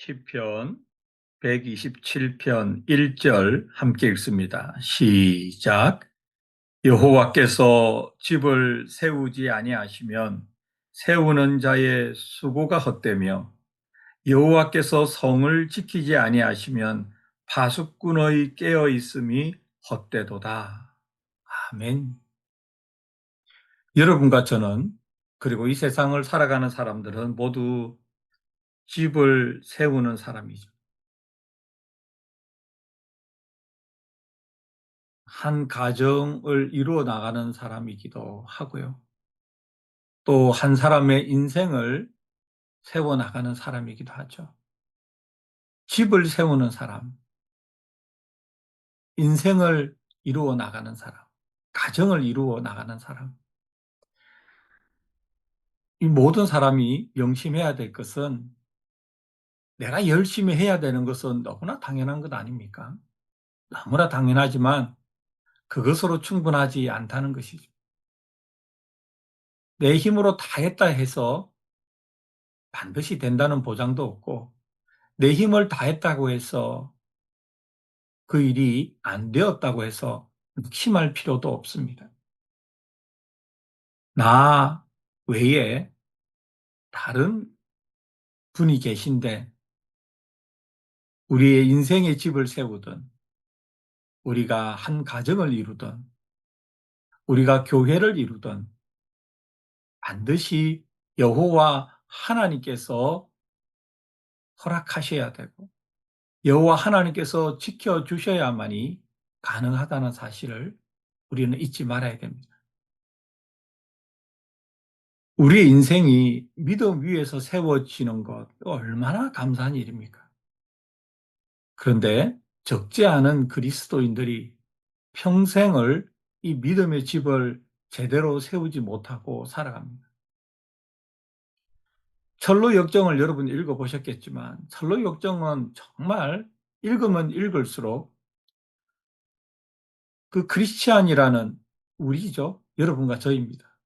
시편 127편 1절 함께 읽습니다. 시작. 여호와께서 집을 세우지 아니하시면 세우는 자의 수고가 헛되며 여호와께서 성을 지키지 아니하시면 파수꾼의 깨어 있음이 헛되도다. 아멘. 여러분과 저는, 그리고 이 세상을 살아가는 사람들은 모두 집을 세우는 사람이죠. 한 가정을 이루어 나가는 사람이기도 하고요. 또 한 사람의 인생을 세워 나가는 사람이기도 하죠. 집을 세우는 사람, 인생을 이루어 나가는 사람, 가정을 이루어 나가는 사람. 이 모든 사람이 명심해야 될 것은, 내가 열심히 해야 되는 것은 너무나 당연한 것 아닙니까? 너무나 당연하지만 그것으로 충분하지 않다는 것이죠. 내 힘으로 다 했다 해서 반드시 된다는 보장도 없고, 내 힘을 다했다고 해서 그 일이 안 되었다고 해서 의심할 필요도 없습니다. 나 외에 다른 분이 계신데, 우리의 인생의 집을 세우든, 우리가 한 가정을 이루든, 우리가 교회를 이루든 반드시 여호와 하나님께서 허락하셔야 되고, 여호와 하나님께서 지켜주셔야만이 가능하다는 사실을 우리는 잊지 말아야 됩니다. 우리의 인생이 믿음 위에서 세워지는 것, 얼마나 감사한 일입니까? 그런데 적지 않은 그리스도인들이 평생을 이 믿음의 집을 제대로 세우지 못하고 살아갑니다. 철로 역정을 여러분 읽어보셨겠지만, 철로 역정은 정말 읽으면 읽을수록 그 크리스찬이라는 우리죠. 여러분과 저입니다.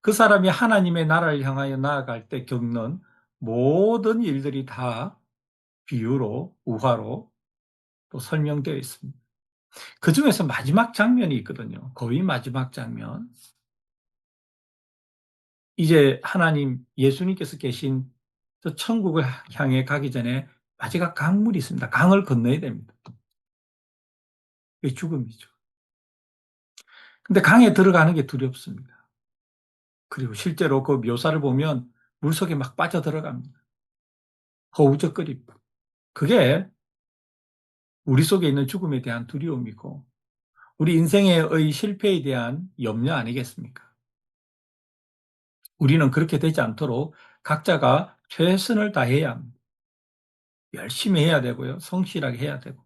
그 사람이 하나님의 나라를 향하여 나아갈 때 겪는 모든 일들이 다 비유로, 우화로 또 설명되어 있습니다. 그 중에서 마지막 장면이 있거든요. 거의 마지막 장면. 이제 하나님, 예수님께서 계신 저 천국을 향해 가기 전에 마지막 강물이 있습니다. 강을 건너야 됩니다. 그게 죽음이죠. 근데 강에 들어가는 게 두렵습니다. 그리고 실제로 그 묘사를 보면 물속에 막 빠져들어갑니다. 허우적거립니다. 그게 우리 속에 있는 죽음에 대한 두려움이고, 우리 인생의 실패에 대한 염려 아니겠습니까? 우리는 그렇게 되지 않도록 각자가 최선을 다해야 합니다. 열심히 해야 되고요. 성실하게 해야 되고,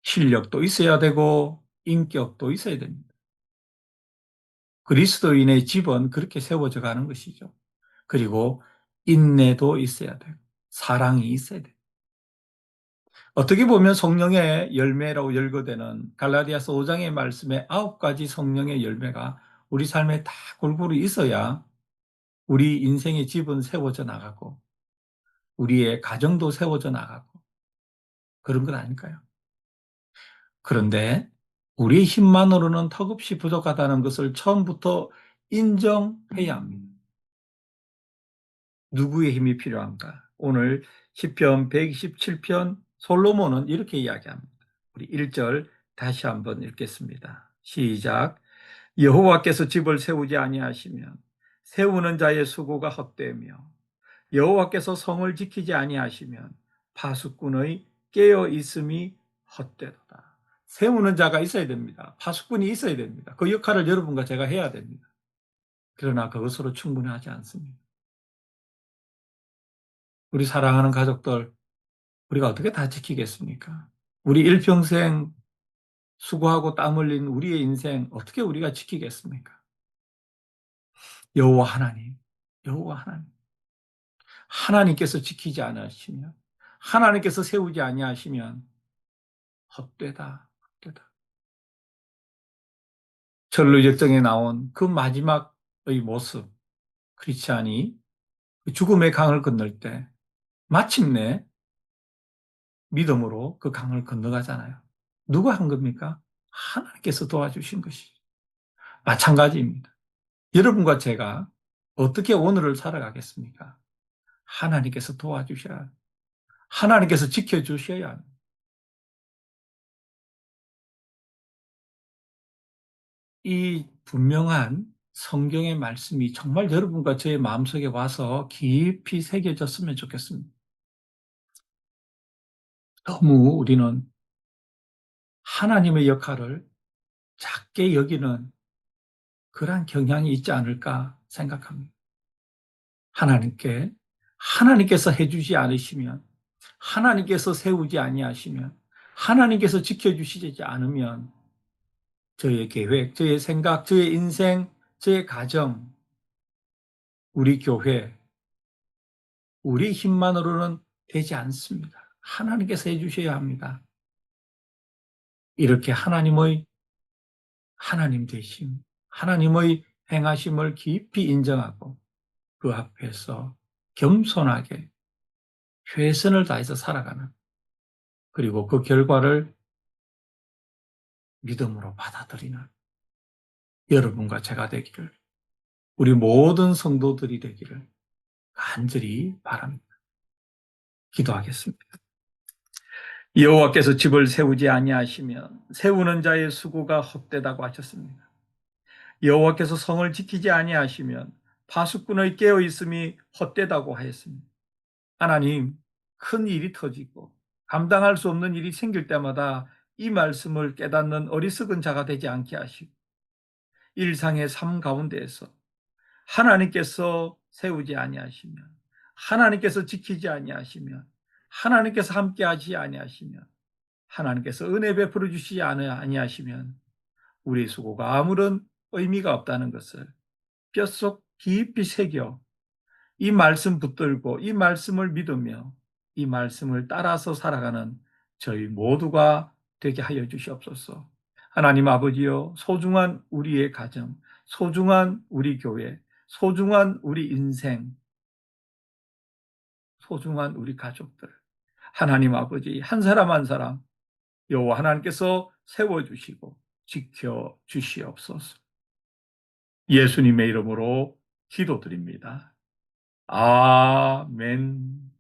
실력도 있어야 되고, 인격도 있어야 됩니다. 그리스도인의 집은 그렇게 세워져 가는 것이죠. 그리고 인내도 있어야 되고, 사랑이 있어야 돼요. 어떻게 보면 성령의 열매라고 열거되는 갈라디아서 5장의 말씀에 9가지 성령의 열매가 우리 삶에 다 골고루 있어야 우리 인생의 집은 세워져 나가고, 우리의 가정도 세워져 나가고, 그런 건 아닐까요? 그런데 우리의 힘만으로는 턱없이 부족하다는 것을 처음부터 인정해야 합니다. 누구의 힘이 필요한가? 오늘 시편 127편 솔로몬은 이렇게 이야기합니다. 우리 1절 다시 한번 읽겠습니다. 시작. 여호와께서 집을 세우지 아니하시면 세우는 자의 수고가 헛되며 여호와께서 성을 지키지 아니하시면 파수꾼의 깨어 있음이 헛되도다. 세우는 자가 있어야 됩니다. 파수꾼이 있어야 됩니다. 그 역할을 여러분과 제가 해야 됩니다. 그러나 그것으로 충분하지 않습니다. 우리 사랑하는 가족들, 우리가 어떻게 다 지키겠습니까? 우리 일평생 수고하고 땀 흘린 우리의 인생 어떻게 우리가 지키겠습니까? 여호와 하나님, 여호와 하나님. 하나님께서 지키지 않으시면, 하나님께서 세우지 아니하시면 헛되다, 헛되다. 철로 역정에 나온 그 마지막의 모습, 크리스찬이 죽음의 강을 건널 때 마침내 믿음으로 그 강을 건너가잖아요. 누가 한 겁니까? 하나님께서 도와주신 것이죠. 마찬가지입니다. 여러분과 제가 어떻게 오늘을 살아가겠습니까? 하나님께서 도와주셔야 합니다. 하나님께서 지켜주셔야 합니다. 이 분명한 성경의 말씀이 정말 여러분과 저의 마음속에 와서 깊이 새겨졌으면 좋겠습니다. 너무 우리는 하나님의 역할을 작게 여기는 그러한 경향이 있지 않을까 생각합니다. 하나님께서 해주지 않으시면, 하나님께서 세우지 아니하시면, 하나님께서 지켜주시지 않으면 저의 계획, 저의 생각, 저의 인생, 저의 가정, 우리 교회, 우리 힘만으로는 되지 않습니다. 하나님께서 해주셔야 합니다. 이렇게 하나님 되심, 하나님의 행하심을 깊이 인정하고 그 앞에서 겸손하게 최선을 다해서 살아가는, 그리고 그 결과를 믿음으로 받아들이는 여러분과 제가 되기를, 우리 모든 성도들이 되기를 간절히 바랍니다. 기도하겠습니다. 여호와께서 집을 세우지 아니하시면 세우는 자의 수고가 헛되다고 하셨습니다. 여호와께서 성을 지키지 아니하시면 파수꾼의 깨어 있음이 헛되다고 하였습니다. 하나님, 큰 일이 터지고 감당할 수 없는 일이 생길 때마다 이 말씀을 깨닫는 어리석은 자가 되지 않게 하시고, 일상의 삶 가운데에서 하나님께서 세우지 아니하시면, 하나님께서 지키지 아니하시면, 하나님께서 함께하지 아니하시면, 하나님께서 은혜 베풀어 주시지 아니하시면 우리의 수고가 아무런 의미가 없다는 것을 뼛속 깊이 새겨 이 말씀 붙들고 이 말씀을 믿으며 이 말씀을 따라서 살아가는 저희 모두가 되게 하여 주시옵소서. 하나님 아버지여, 소중한 우리의 가정, 소중한 우리 교회, 소중한 우리 인생, 소중한 우리 가족들, 하나님 아버지 한 사람 한 사람 여호와 하나님께서 세워주시고 지켜주시옵소서. 예수님의 이름으로 기도드립니다. 아멘.